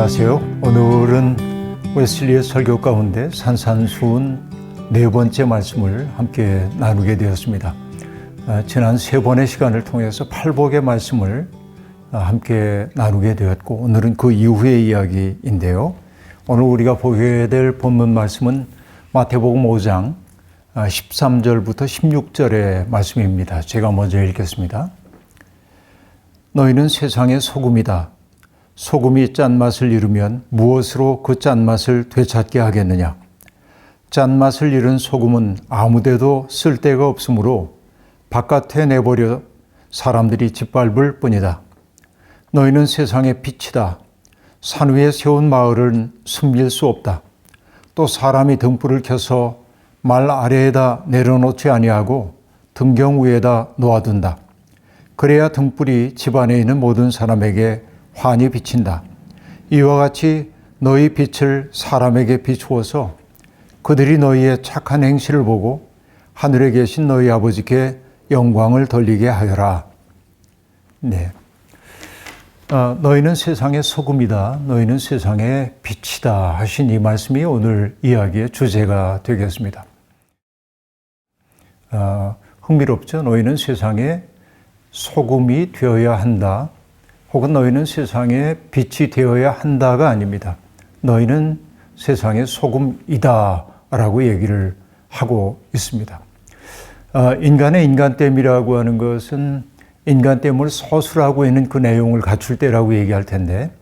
안녕하세요. 오늘은 웨슬리의 설교 가운데 산산수훈 네 번째 말씀을 함께 나누게 되었습니다. 지난 세 번의 시간을 통해서 팔복의 말씀을 함께 나누게 되었고, 오늘은 그 이후의 이야기인데요. 오늘 우리가 보게 될 본문 말씀은 마태복음 5장 13절부터 16절의 말씀입니다. 제가 먼저 읽겠습니다. 너희는 세상의 소금이다. 소금이 짠맛을 잃으면 무엇으로 그 짠맛을 되찾게 하겠느냐? 짠맛을 잃은 소금은 아무데도 쓸데가 없으므로 바깥에 내버려 사람들이 짓밟을 뿐이다. 너희는 세상의 빛이다. 산 위에 세운 마을은 숨길 수 없다. 또 사람이 등불을 켜서 말 아래에다 내려놓지 아니하고 등경 위에다 놓아둔다. 그래야 등불이 집 안에 있는 모든 사람에게 환히 비친다. 이와 같이 너희 빛을 사람에게 비추어서 그들이 너희의 착한 행실을 보고 하늘에 계신 너희 아버지께 영광을 돌리게 하여라. 네. 너희는 세상의 소금이다. 너희는 세상의 빛이다. 하신 이 말씀이 오늘 이야기의 주제가 되겠습니다. 흥미롭죠? 너희는 세상의 소금이 되어야 한다. 혹은 너희는 세상의 빛이 되어야 한다가 아닙니다. 너희는 세상의 소금이다 라고 얘기를 하고 있습니다. 인간의 인간됨이라고 하는 것은 인간됨을 서술하고 있는 그 내용을 갖출 때라고 얘기할 텐데,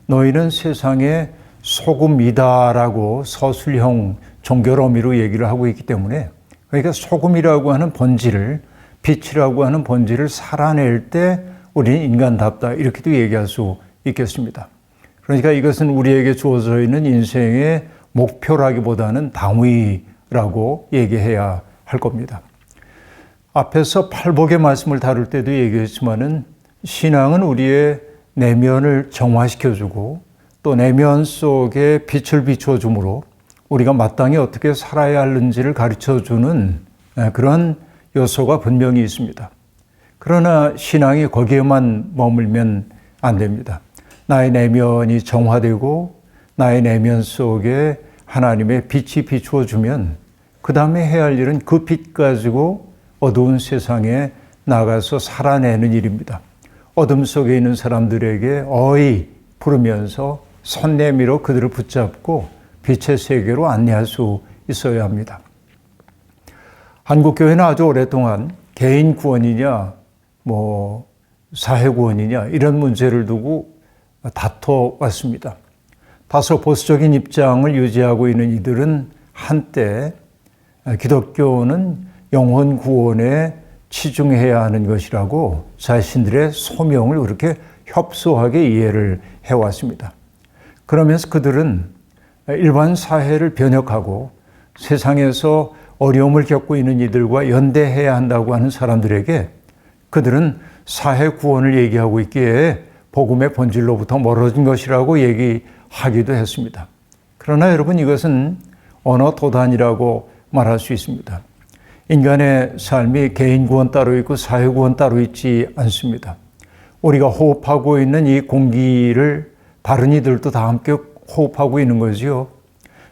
너희는 세상의 소금이다 라고 서술형 종결 어미로 얘기를 하고 있기 때문에, 그러니까 소금이라고 하는 본질을, 빛이라고 하는 본질을 살아낼 때 우리는 인간답다, 이렇게도 얘기할 수 있겠습니다. 그러니까 이것은 우리에게 주어져 있는 인생의 목표라기보다는 당위라고 얘기해야 할 겁니다. 앞에서 팔복의 말씀을 다룰 때도 얘기했지만은, 신앙은 우리의 내면을 정화시켜주고 또 내면 속에 빛을 비춰주므로 우리가 마땅히 어떻게 살아야 하는지를 가르쳐주는 그런 요소가 분명히 있습니다. 그러나 신앙이 거기에만 머물면 안 됩니다. 나의 내면이 정화되고 나의 내면 속에 하나님의 빛이 비추어주면 그 다음에 해야 할 일은 그 빛 가지고 어두운 세상에 나가서 살아내는 일입니다. 어둠 속에 있는 사람들에게 어이 부르면서 손 내밀어 그들을 붙잡고 빛의 세계로 안내할 수 있어야 합니다. 한국교회는 아주 오랫동안 개인 구원이냐 사회 구원이냐 이런 문제를 두고 다퉈왔습니다. 다소 보수적인 입장을 유지하고 있는 이들은 한때 기독교는 영혼 구원에 치중해야 하는 것이라고 자신들의 소명을 그렇게 협소하게 이해를 해왔습니다. 그러면서 그들은 일반 사회를 변혁하고 세상에서 어려움을 겪고 있는 이들과 연대해야 한다고 하는 사람들에게 그들은 사회 구원을 얘기하고 있기에 복음의 본질로부터 멀어진 것이라고 얘기하기도 했습니다. 그러나 여러분, 이것은 언어 도단이라고 말할 수 있습니다. 인간의 삶이 개인 구원 따로 있고 사회 구원 따로 있지 않습니다. 우리가 호흡하고 있는 이 공기를 다른 이들도 다 함께 호흡하고 있는 거지요.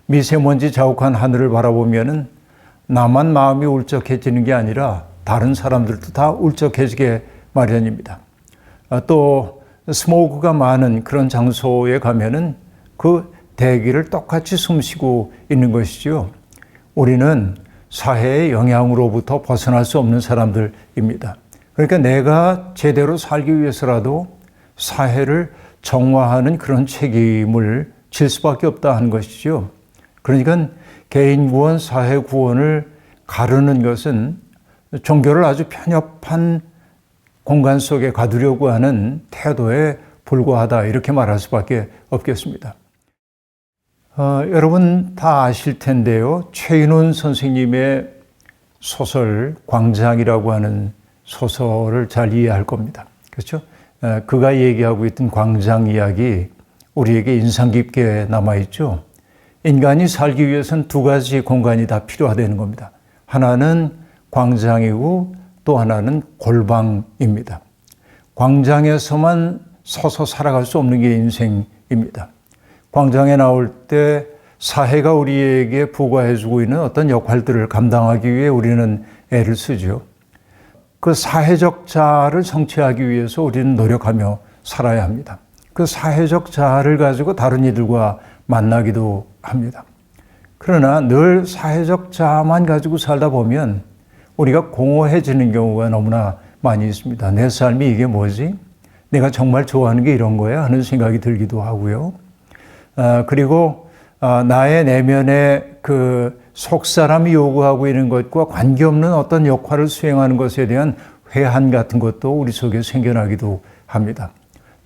미세먼지 자욱한 하늘을 바라보면은 나만 마음이 울적해지는 게 아니라 다른 사람들도 다 울적해지게 마련입니다. 또 스모그가 많은 그런 장소에 가면은 그 대기를 똑같이 숨쉬고 있는 것이죠. 우리는 사회의 영향으로부터 벗어날 수 없는 사람들입니다. 그러니까 내가 제대로 살기 위해서라도 사회를 정화하는 그런 책임을 질 수밖에 없다 하는 것이죠. 그러니까 개인 구원, 사회 구원을 가르는 것은 종교를 아주 편협한 공간 속에 가두려고 하는 태도에 불과하다, 이렇게 말할 수밖에 없겠습니다. 여러분 다 아실 텐데요. 최인훈 선생님의 소설 광장이라고 하는 소설을 잘 이해할 겁니다. 그렇죠? 그가 얘기하고 있던 광장 이야기 우리에게 인상 깊게 남아있죠. 인간이 살기 위해서는 두 가지 공간이 다 필요하다는 겁니다. 하나는 광장이고 또 하나는 골방입니다. 광장에서만 서서 살아갈 수 없는 게 인생 입니다. 광장에 나올 때 사회가 우리에게 부과해주고 있는 어떤 역할들을 감당하기 위해 우리는 애를 쓰죠. 그 사회적 자아를 성취하기 위해서 우리는 노력하며 살아야 합니다. 그 사회적 자아를 가지고 다른 이들과 만나기도 합니다. 그러나 늘 사회적 자아만 가지고 살다 보면 우리가 공허해지는 경우가 너무나 많이 있습니다. 내 삶이 이게 뭐지? 내가 정말 좋아하는 게 이런 거야? 하는 생각이 들기도 하고요. 그리고 나의 내면의 그 속사람이 요구하고 있는 것과 관계없는 어떤 역할을 수행하는 것에 대한 회한 같은 것도 우리 속에 생겨나기도 합니다.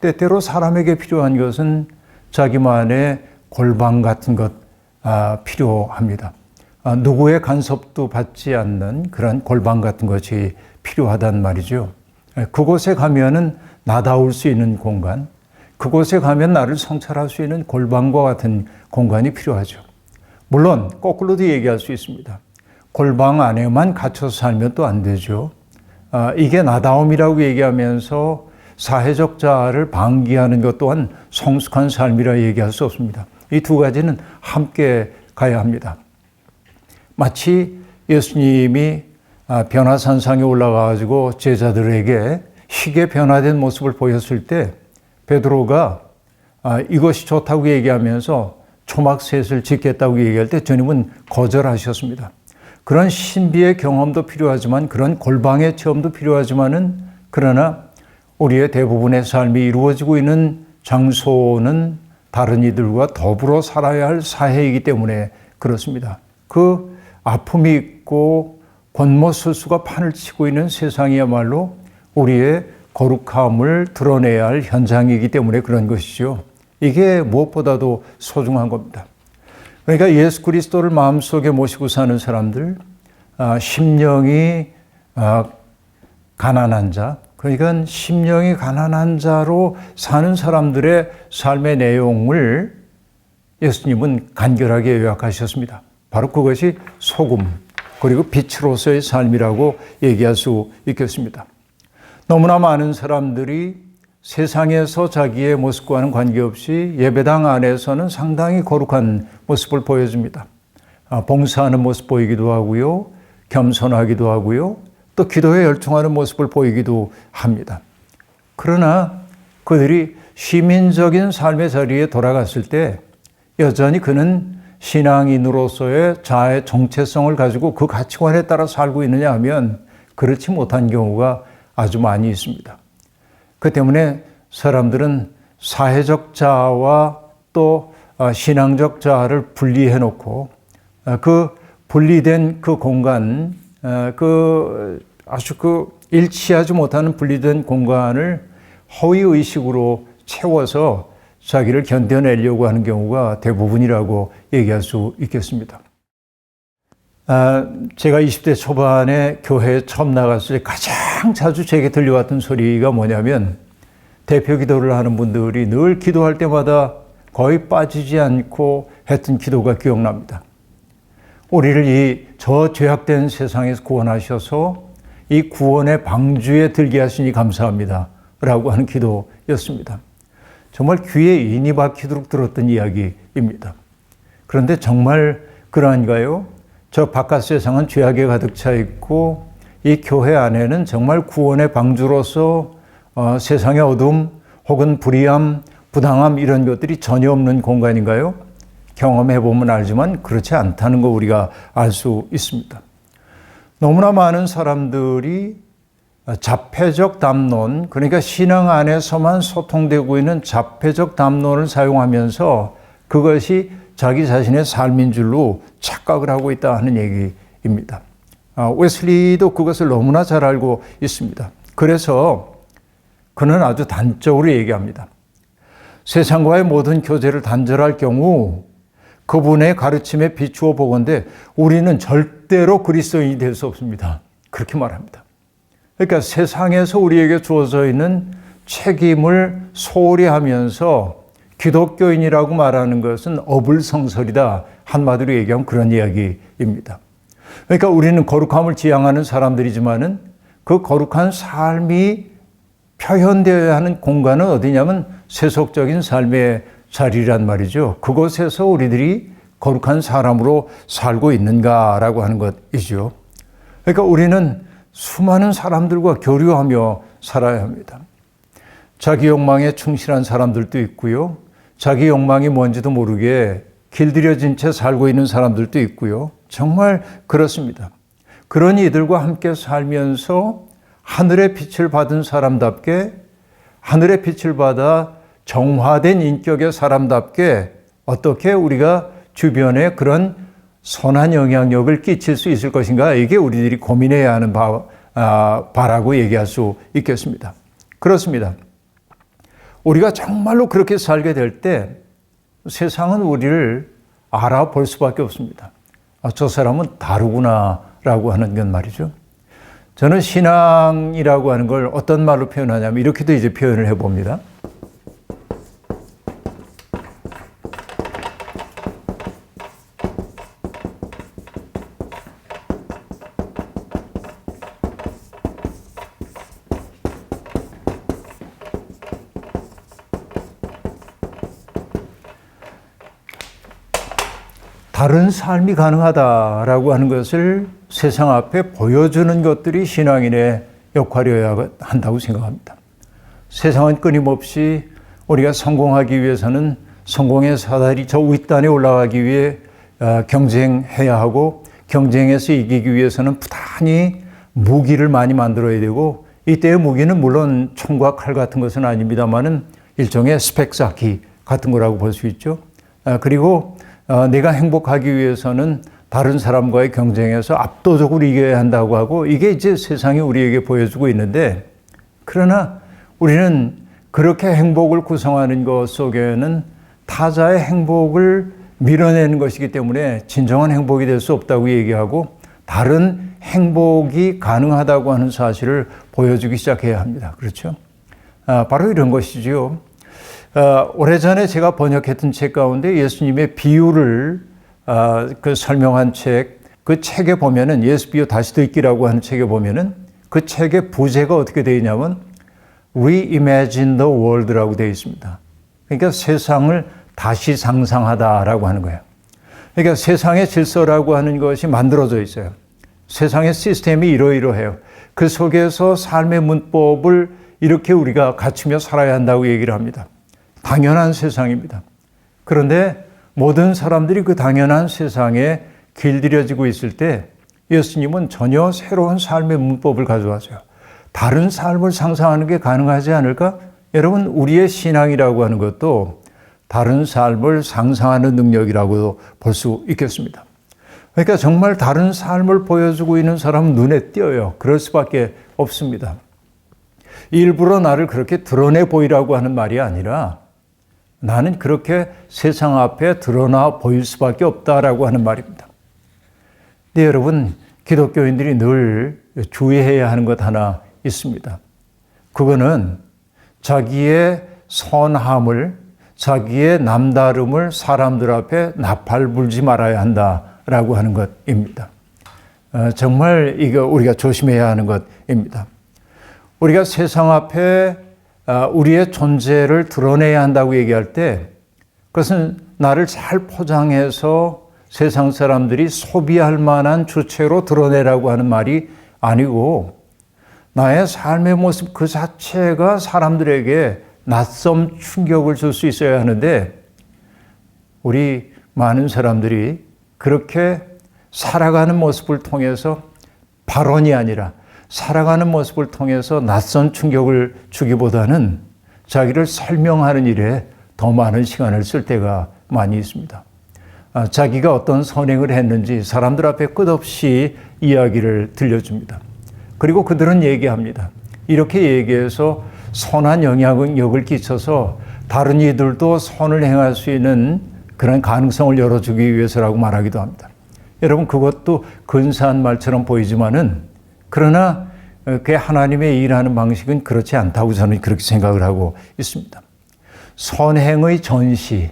때때로 사람에게 필요한 것은 자기만의 골방 같은 것 필요합니다. 누구의 간섭도 받지 않는 그런 골방 같은 것이 필요하단 말이죠. 그곳에 가면은 나다울 수 있는 공간, 그곳에 가면 나를 성찰할 수 있는 골방과 같은 공간이 필요하죠. 물론 거꾸로도 얘기할 수 있습니다. 골방 안에만 갇혀서 살면 또 안 되죠. 이게 나다움이라고 얘기하면서 사회적 자아를 방기하는 것 또한 성숙한 삶이라 얘기할 수 없습니다. 이 두 가지는 함께 가야 합니다. 마치 예수님이 변화산상에 올라가가지고 제자들에게 희게 변화된 모습을 보였을 때 베드로가 이것이 좋다고 얘기하면서 초막셋을 짓겠다고 얘기할 때 주님은 거절하셨습니다. 그런 신비의 경험도 필요하지만 그런 골방의 체험도 필요하지만은 그러나 우리의 대부분의 삶이 이루어지고 있는 장소는 다른 이들과 더불어 살아야 할 사회이기 때문에 그렇습니다. 그 아픔이 있고 권모술수가 판을 치고 있는 세상이야말로 우리의 거룩함을 드러내야 할 현장이기 때문에 그런 것이죠. 이게 무엇보다도 소중한 겁니다. 그러니까 예수 그리스도를 마음속에 모시고 사는 사람들, 심령이 가난한 자, 그러니까 심령이 가난한 자로 사는 사람들의 삶의 내용을 예수님은 간결하게 요약하셨습니다. 바로 그것이 소금, 그리고 빛으로서의 삶이라고 얘기할 수 있겠습니다. 너무나 많은 사람들이 세상에서 자기의 모습과는 관계없이 예배당 안에서는 상당히 거룩한 모습을 보여줍니다. 봉사하는 모습 보이기도 하고요. 겸손하기도 하고요. 또 기도에 열중하는 모습을 보이기도 합니다. 그러나 그들이 시민적인 삶의 자리에 돌아갔을 때 여전히 그는 신앙인으로서의 자아의 정체성을 가지고 그 가치관에 따라 살고 있느냐 하면 그렇지 못한 경우가 아주 많이 있습니다. 그 때문에 사람들은 사회적 자아와 또 신앙적 자아를 분리해 놓고 그 분리된 그 공간, 아주 일치하지 못하는 분리된 공간을 허위의식으로 채워서 자기를 견뎌내려고 하는 경우가 대부분이라고 얘기할 수 있겠습니다. 제가 20대 초반에 교회에 처음 나갔을 때 가장 자주 제게 들려왔던 소리가 뭐냐면 대표 기도를 하는 분들이 늘 기도할 때마다 거의 빠지지 않고 했던 기도가 기억납니다. 우리를 이 저 죄악된 세상에서 구원하셔서 이 구원의 방주에 들게 하시니 감사합니다 라고 하는 기도였습니다. 정말 귀에 인이 박히도록 들었던 이야기입니다. 그런데 정말 그러한가요? 저 바깥 세상은 죄악에 가득 차 있고 이 교회 안에는 정말 구원의 방주로서 세상의 어둠 혹은 불의함, 부당함 이런 것들이 전혀 없는 공간인가요? 경험해보면 알지만 그렇지 않다는 거 우리가 알 수 있습니다. 너무나 많은 사람들이 자폐적 담론, 그러니까 신앙 안에서만 소통되고 있는 자폐적 담론을 사용하면서 그것이 자기 자신의 삶인 줄로 착각을 하고 있다 하는 얘기입니다. 웨슬리도 그것을 너무나 잘 알고 있습니다. 그래서 그는 아주 단적으로 얘기합니다. 세상과의 모든 교제를 단절할 경우 그분의 가르침에 비추어 보건대 우리는 절대로 그리스도인이 될 수 없습니다. 그렇게 말합니다. 그러니까 세상에서 우리에게 주어져 있는 책임을 소홀히 하면서 기독교인이라고 말하는 것은 어불성설이다. 한마디로 얘기하면 그런 이야기입니다. 그러니까 우리는 거룩함을 지향하는 사람들이지만은 그 거룩한 삶이 표현되어야 하는 공간은 어디냐면 세속적인 삶의 자리란 말이죠. 그곳에서 우리들이 거룩한 사람으로 살고 있는가라고 하는 것이죠. 그러니까 우리는 수많은 사람들과 교류하며 살아야 합니다. 자기 욕망에 충실한 사람들도 있고요. 자기 욕망이 뭔지도 모르게 길들여진 채 살고 있는 사람들도 있고요. 정말 그렇습니다. 그런 이들과 함께 살면서 하늘의 빛을 받은 사람답게, 하늘의 빛을 받아 정화된 인격의 사람답게 어떻게 우리가 주변에 그런 선한 영향력을 끼칠 수 있을 것인가, 이게 우리들이 고민해야 하는 바라고 얘기할 수 있겠습니다. 그렇습니다. 우리가 정말로 그렇게 살게 될 때 세상은 우리를 알아볼 수밖에 없습니다. 저 사람은 다르구나라고 하는 건 말이죠. 저는 신앙이라고 하는 걸 어떤 말로 표현하냐면 이렇게도 이제 표현을 해봅니다. 다른 삶이 가능하다라고 하는 것을 세상 앞에 보여주는 것들이 신앙인의 역할이어야 한다고 생각합니다. 세상은 끊임없이 우리가 성공하기 위해서는 성공의 사다리 저 윗단에 올라가기 위해 경쟁해야 하고, 경쟁에서 이기기 위해서는 부단히 무기를 많이 만들어야 되고, 이때의 무기는 물론 총과 칼 같은 것은 아닙니다만은 일종의 스펙 쌓기 같은 거라고 볼 수 있죠. 그리고 내가 행복하기 위해서는 다른 사람과의 경쟁에서 압도적으로 이겨야 한다고 하고, 이게 이제 세상이 우리에게 보여주고 있는데, 그러나 우리는 그렇게 행복을 구성하는 것 속에는 타자의 행복을 밀어내는 것이기 때문에 진정한 행복이 될 수 없다고 얘기하고, 다른 행복이 가능하다고 하는 사실을 보여주기 시작해야 합니다. 그렇죠? 바로 이런 것이죠. 오래전에 제가 번역했던 책 가운데 예수님의 비유를 설명한 책, 그 책에 보면은 예수 비유 다시 듣기라고 하는 책에 보면은 그 책의 부제가 어떻게 되어 있냐면 Reimagine the World라고 되어 있습니다. 그러니까 세상을 다시 상상하다라고 하는 거예요. 그러니까 세상의 질서라고 하는 것이 만들어져 있어요. 세상의 시스템이 이러이러해요. 그 속에서 삶의 문법을 이렇게 우리가 갖추며 살아야 한다고 얘기를 합니다. 당연한 세상입니다. 그런데 모든 사람들이 그 당연한 세상에 길들여지고 있을 때 예수님은 전혀 새로운 삶의 문법을 가져와서요. 다른 삶을 상상하는 게 가능하지 않을까? 여러분, 우리의 신앙이라고 하는 것도 다른 삶을 상상하는 능력이라고 볼 수 있겠습니다. 그러니까 정말 다른 삶을 보여주고 있는 사람은 눈에 띄어요. 그럴 수밖에 없습니다. 일부러 나를 그렇게 드러내 보이라고 하는 말이 아니라 나는 그렇게 세상 앞에 드러나 보일 수밖에 없다라고 하는 말입니다. 네, 여러분, 기독교인들이 늘 주의해야 하는 것 하나 있습니다. 그거는 자기의 선함을, 자기의 남다름을 사람들 앞에 나팔 불지 말아야 한다라고 하는 것입니다. 정말 이거 우리가 조심해야 하는 것입니다. 우리가 세상 앞에 우리의 존재를 드러내야 한다고 얘기할 때 그것은 나를 잘 포장해서 세상 사람들이 소비할 만한 주체로 드러내라고 하는 말이 아니고, 나의 삶의 모습 그 자체가 사람들에게 낯선 충격을 줄 수 있어야 하는데, 우리 많은 사람들이 그렇게 살아가는 모습을 통해서 발언이 아니라 살아가는 모습을 통해서 낯선 충격을 주기보다는 자기를 설명하는 일에 더 많은 시간을 쓸 때가 많이 있습니다. 자기가 어떤 선행을 했는지 사람들 앞에 끝없이 이야기를 들려줍니다. 그리고 그들은 얘기합니다. 이렇게 얘기해서 선한 영향력을 끼쳐서 다른 이들도 선을 행할 수 있는 그런 가능성을 열어주기 위해서라고 말하기도 합니다. 여러분, 그것도 근사한 말처럼 보이지만은, 그러나 그 하나님의 일하는 방식은 그렇지 않다고 저는 그렇게 생각을 하고 있습니다. 선행의 전시,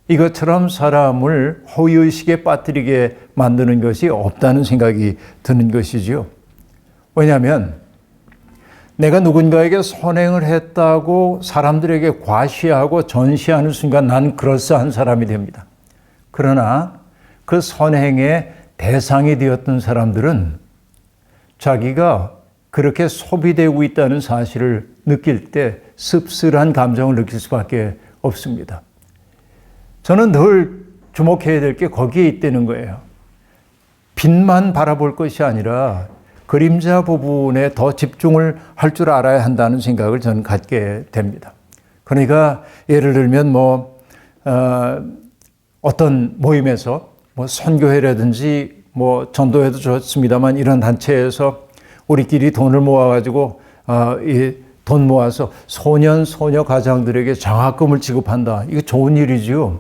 이것처럼 사람을 호의의식에 빠뜨리게 만드는 것이 없다는 생각이 드는 것이지요. 왜냐하면 내가 누군가에게 선행을 했다고 사람들에게 과시하고 전시하는 순간 난 그럴싸한 사람이 됩니다. 그러나 그 선행의 대상이 되었던 사람들은 자기가 그렇게 소비되고 있다는 사실을 느낄 때 씁쓸한 감정을 느낄 수밖에 없습니다. 저는 늘 주목해야 될 게 거기에 있다는 거예요. 빛만 바라볼 것이 아니라 그림자 부분에 더 집중을 할 줄 알아야 한다는 생각을 저는 갖게 됩니다. 그러니까 예를 들면 어떤 모임에서 선교회라든지 전도회도 좋습니다만 이런 단체에서 우리끼리 돈을 모아가지고 이 돈 모아서 소년 소녀 가장들에게 장학금을 지급한다. 이거 좋은 일이지요.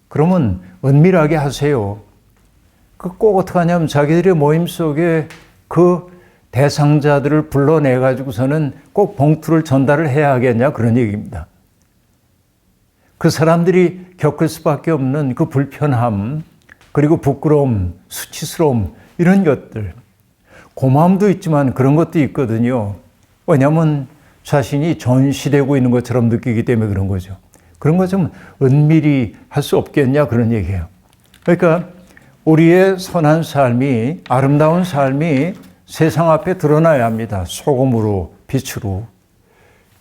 그러면 은밀하게 하세요. 꼭 어떻게 하냐면 자기들의 모임 속에 그 대상자들을 불러내 가지고서는 꼭 봉투를 전달을 해야 하겠냐 그런 얘기입니다. 그 사람들이 겪을 수밖에 없는 그 불편함 그리고 부끄러움, 수치스러움 이런 것들 고마움도 있지만 그런 것도 있거든요. 왜냐하면 자신이 전시되고 있는 것처럼 느끼기 때문에 그런 거죠. 그런 거 좀 은밀히 할 수 없겠냐 그런 얘기예요. 그러니까 우리의 선한 삶이 아름다운 삶이 세상 앞에 드러나야 합니다. 소금으로 빛으로.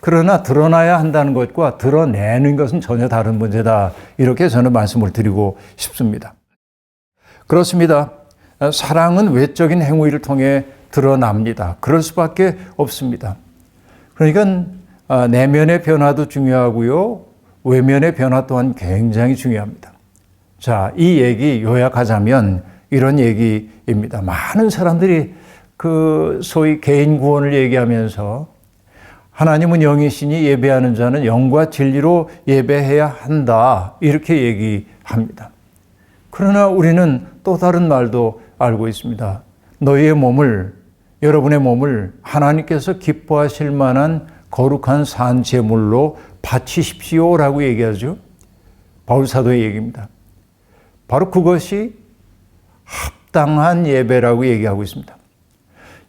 그러나 드러나야 한다는 것과 드러내는 것은 전혀 다른 문제다. 이렇게 저는 말씀을 드리고 싶습니다. 그렇습니다. 사랑은 외적인 행위를 통해 드러납니다. 그럴 수밖에 없습니다. 그러니까 내면의 변화도 중요하고요. 외면의 변화 또한 굉장히 중요합니다. 자, 이 얘기 요약하자면 이런 얘기입니다. 많은 사람들이 그 소위 개인 구원을 얘기하면서 하나님은 영이시니 예배하는 자는 영과 진리로 예배해야 한다. 이렇게 얘기합니다. 그러나 우리는 또 다른 말도 알고 있습니다. 여러분의 몸을 하나님께서 기뻐하실 만한 거룩한 산 제물로 바치십시오라고 얘기하죠. 바울 사도의 얘기입니다. 바로 그것이 합당한 예배라고 얘기하고 있습니다.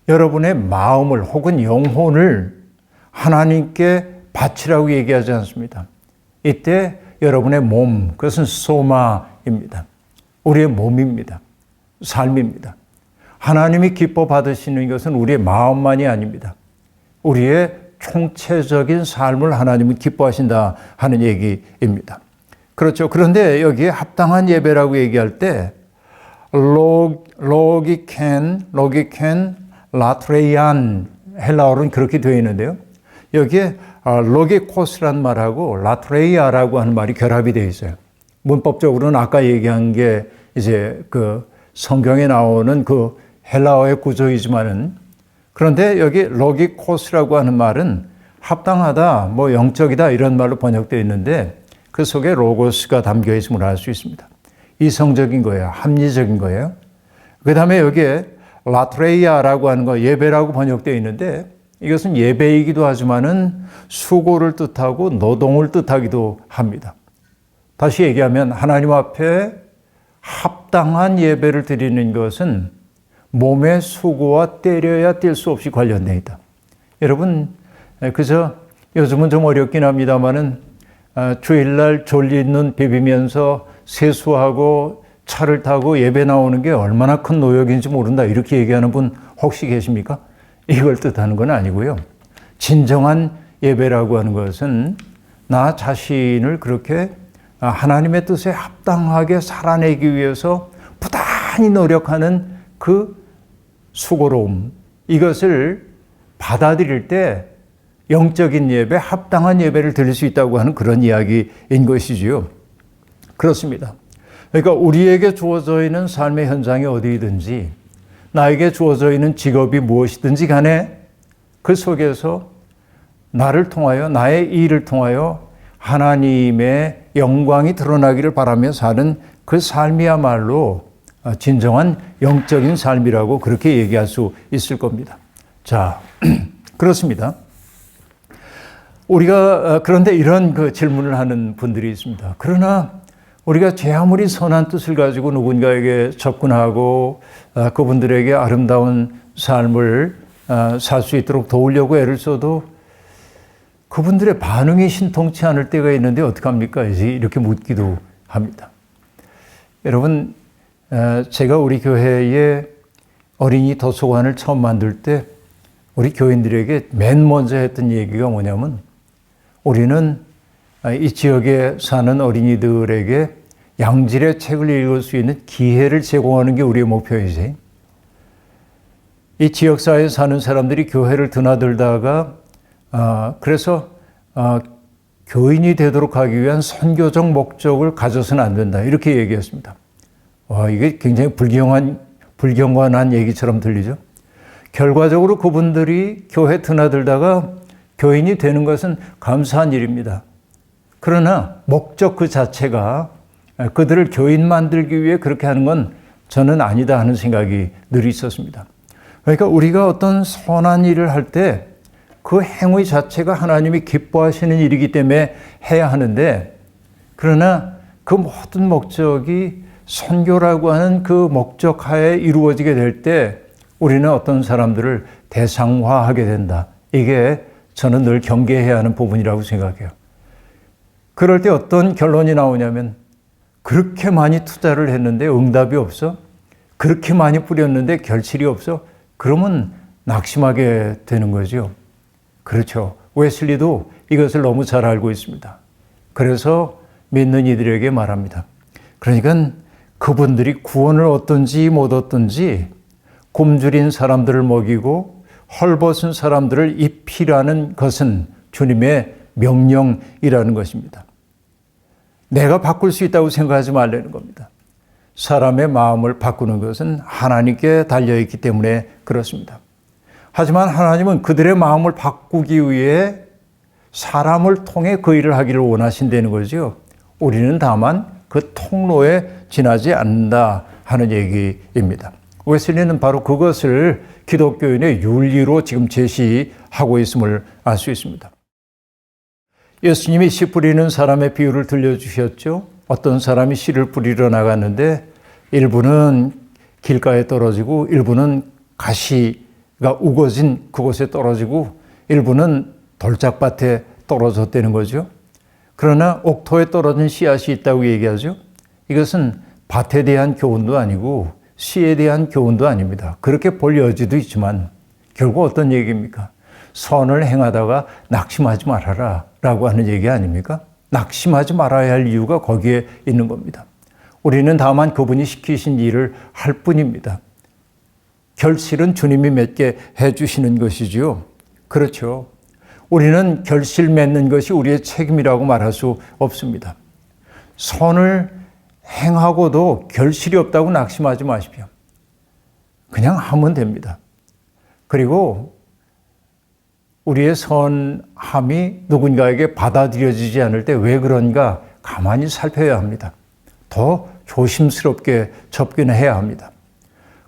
여러분의 마음을 혹은 영혼을 하나님께 바치라고 얘기하지 않습니다. 이때 여러분의 몸, 그것은 소마입니다. 우리의 몸입니다. 삶입니다. 하나님이 기뻐 받으시는 것은 우리의 마음만이 아닙니다. 우리의 총체적인 삶을 하나님은 기뻐하신다 하는 얘기입니다. 그렇죠. 그런데 여기에 합당한 예배라고 얘기할 때 로기켄, 라트레이안 헬라어로는 그렇게 되어 있는데요. 여기에 로기코스라는 말하고 라트레이아라고 하는 말이 결합이 되어 있어요. 문법적으로는 아까 얘기한 게 이제 그 성경에 나오는 그 헬라어의 구조이지만은 그런데 여기 로기코스라고 하는 말은 합당하다, 영적이다 이런 말로 번역되어 있는데 그 속에 로고스가 담겨 있음을 알 수 있습니다. 이성적인 거예요. 합리적인 거예요. 그 다음에 여기에 라트레이아라고 하는 거 예배라고 번역되어 있는데 이것은 예배이기도 하지만은 수고를 뜻하고 노동을 뜻하기도 합니다. 다시 얘기하면 하나님 앞에 합당한 예배를 드리는 것은 몸의 수고와 때려야 뗄 수 없이 관련되어 있다. 여러분, 그저 요즘은 좀 어렵긴 합니다만은 주일날 졸린 눈 비비면서 세수하고 차를 타고 예배 나오는 게 얼마나 큰 노역인지 모른다. 이렇게 얘기하는 분 혹시 계십니까? 이걸 뜻하는 건 아니고요. 진정한 예배라고 하는 것은 나 자신을 그렇게 하나님의 뜻에 합당하게 살아내기 위해서 부단히 노력하는 그 수고로움, 이것을 받아들일 때 영적인 예배, 합당한 예배를 드릴 수 있다고 하는 그런 이야기인 것이지요. 그렇습니다. 그러니까 우리에게 주어져 있는 삶의 현장이 어디든지 나에게 주어져 있는 직업이 무엇이든지 간에 그 속에서 나를 통하여 나의 일을 통하여 하나님의 영광이 드러나기를 바라며 사는 그 삶이야말로 진정한 영적인 삶이라고 그렇게 얘기할 수 있을 겁니다. 자, 그렇습니다. 우리가 그런데 이런 그 질문을 하는 분들이 있습니다. 그러나 우리가 제 아무리 선한 뜻을 가지고 누군가에게 접근하고 그분들에게 아름다운 삶을 살 수 있도록 도우려고 애를 써도 그분들의 반응이 신통치 않을 때가 있는데 어떡합니까? 이렇게 묻기도 합니다. 여러분, 제가 우리 교회에 어린이 도서관을 처음 만들 때 우리 교인들에게 맨 먼저 했던 얘기가 뭐냐면, 우리는 이 지역에 사는 어린이들에게 양질의 책을 읽을 수 있는 기회를 제공하는 게 우리의 목표이지. 이 지역사회에 사는 사람들이 교회를 드나들다가 그래서 교인이 되도록 하기 위한 선교적 목적을 가져서는 안 된다. 이렇게 얘기했습니다. 와, 이게 굉장히 불경건한 얘기처럼 들리죠. 결과적으로 그분들이 교회 드나들다가 교인이 되는 것은 감사한 일입니다. 그러나 목적 그 자체가 그들을 교인 만들기 위해 그렇게 하는 건 저는 아니다 하는 생각이 늘 있었습니다. 그러니까 우리가 어떤 선한 일을 할 때 그 행위 자체가 하나님이 기뻐하시는 일이기 때문에 해야 하는데, 그러나 그 모든 목적이 선교라고 하는 그 목적 하에 이루어지게 될 때 우리는 어떤 사람들을 대상화하게 된다. 이게 저는 늘 경계해야 하는 부분이라고 생각해요. 그럴 때 어떤 결론이 나오냐면, 그렇게 많이 투자를 했는데 응답이 없어? 그렇게 많이 뿌렸는데 결실이 없어? 그러면 낙심하게 되는 거죠. 그렇죠. 웨슬리도 이것을 너무 잘 알고 있습니다. 그래서 믿는 이들에게 말합니다. 그러니까 그분들이 구원을 얻든지 못 얻든지 굶주린 사람들을 먹이고 헐벗은 사람들을 입히라는 것은 주님의 명령이라는 것입니다. 내가 바꿀 수 있다고 생각하지 말라는 겁니다. 사람의 마음을 바꾸는 것은 하나님께 달려있기 때문에 그렇습니다. 하지만 하나님은 그들의 마음을 바꾸기 위해 사람을 통해 그 일을 하기를 원하신다는 거죠. 우리는 다만 그 통로에 지나지 않는다 하는 얘기입니다. 웨슬리는 바로 그것을 기독교인의 윤리로 지금 제시하고 있음을 알 수 있습니다. 예수님이 씨 뿌리는 사람의 비유를 들려주셨죠. 어떤 사람이 씨를 뿌리러 나갔는데 일부는 길가에 떨어지고 일부는 가시가 우거진 그곳에 떨어지고 일부는 돌짝밭에 떨어졌다는 거죠. 그러나 옥토에 떨어진 씨앗이 있다고 얘기하죠. 이것은 밭에 대한 교훈도 아니고 씨에 대한 교훈도 아닙니다. 그렇게 볼 여지도 있지만 결국 어떤 얘기입니까? 선을 행하다가 낙심하지 말아라 라고 하는 얘기 아닙니까? 낙심하지 말아야 할 이유가 거기에 있는 겁니다. 우리는 다만 그분이 시키신 일을 할 뿐입니다. 결실은 주님이 맺게 해주시는 것이지요. 그렇죠. 우리는 결실 맺는 것이 우리의 책임이라고 말할 수 없습니다. 선을 행하고도 결실이 없다고 낙심하지 마십시오. 그냥 하면 됩니다. 그리고 우리의 선함이 누군가에게 받아들여지지 않을 때 왜 그런가 가만히 살펴야 합니다. 더 조심스럽게 접근해야 합니다.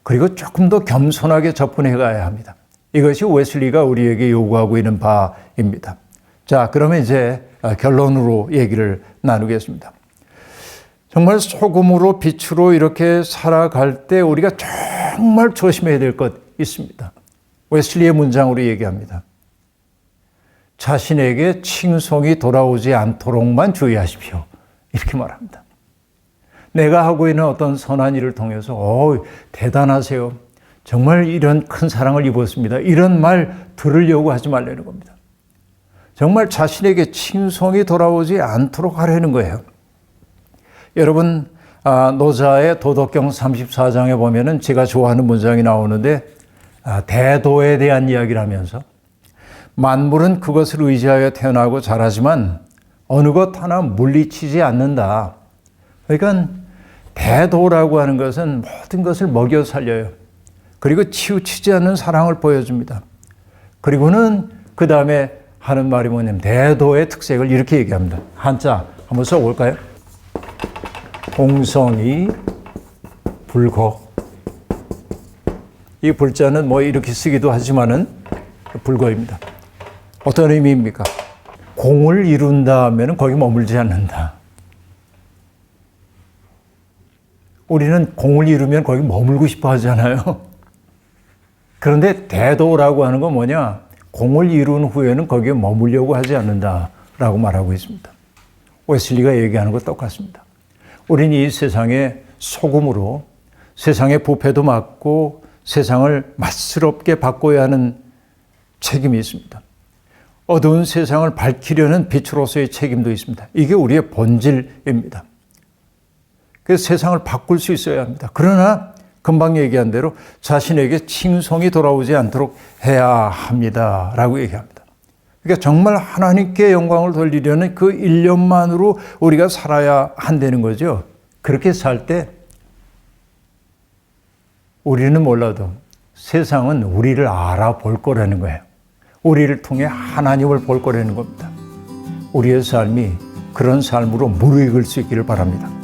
그리고 조금 더 겸손하게 접근해 가야 합니다. 이것이 웨슬리가 우리에게 요구하고 있는 바입니다. 자, 그러면 이제 결론으로 얘기를 나누겠습니다. 정말 소금으로 빛으로 이렇게 살아갈 때 우리가 정말 조심해야 될 것 있습니다. 웨슬리의 문장으로 얘기합니다. 자신에게 칭송이 돌아오지 않도록만 주의하십시오. 이렇게 말합니다. 내가 하고 있는 어떤 선한 일을 통해서 대단하세요. 정말 이런 큰 사랑을 입었습니다. 이런 말 들으려고 하지 말라는 겁니다. 정말 자신에게 칭송이 돌아오지 않도록 하려는 거예요. 여러분, 노자의 도덕경 34장에 보면은 제가 좋아하는 문장이 나오는데 대도에 대한 이야기를 하면서 만물은 그것을 의지하여 태어나고 자라지만 어느 것 하나 물리치지 않는다. 그러니까 대도라고 하는 것은 모든 것을 먹여 살려요. 그리고 치우치지 않는 사랑을 보여줍니다. 그리고는 그 다음에 하는 말이 뭐냐면 대도의 특색을 이렇게 얘기합니다. 한자 한번 써볼까요? 공성이 불거. 이 불자는 뭐 이렇게 쓰기도 하지만은 불거입니다. 어떤 의미입니까? 공을 이룬다 하면 거기 머물지 않는다. 우리는 공을 이루면 거기 머물고 싶어 하잖아요. 그런데 대도라고 하는 건 뭐냐? 공을 이룬 후에는 거기에 머물려고 하지 않는다라고 말하고 있습니다. 웨슬리가 얘기하는 것 똑같습니다. 우리는 이 세상의 소금으로 세상의 부패도 막고 세상을 맛스럽게 바꿔야 하는 책임이 있습니다. 어두운 세상을 밝히려는 빛으로서의 책임도 있습니다. 이게 우리의 본질입니다. 그래서 세상을 바꿀 수 있어야 합니다. 그러나 금방 얘기한 대로 자신에게 칭송이 돌아오지 않도록 해야 합니다. 라고 얘기합니다. 그러니까 정말 하나님께 영광을 돌리려는 그 일념만으로 우리가 살아야 한다는 거죠. 그렇게 살 때 우리는 몰라도 세상은 우리를 알아볼 거라는 거예요. 우리를 통해 하나님을 볼 거라는 겁니다. 우리의 삶이 그런 삶으로 무르익을 수 있기를 바랍니다.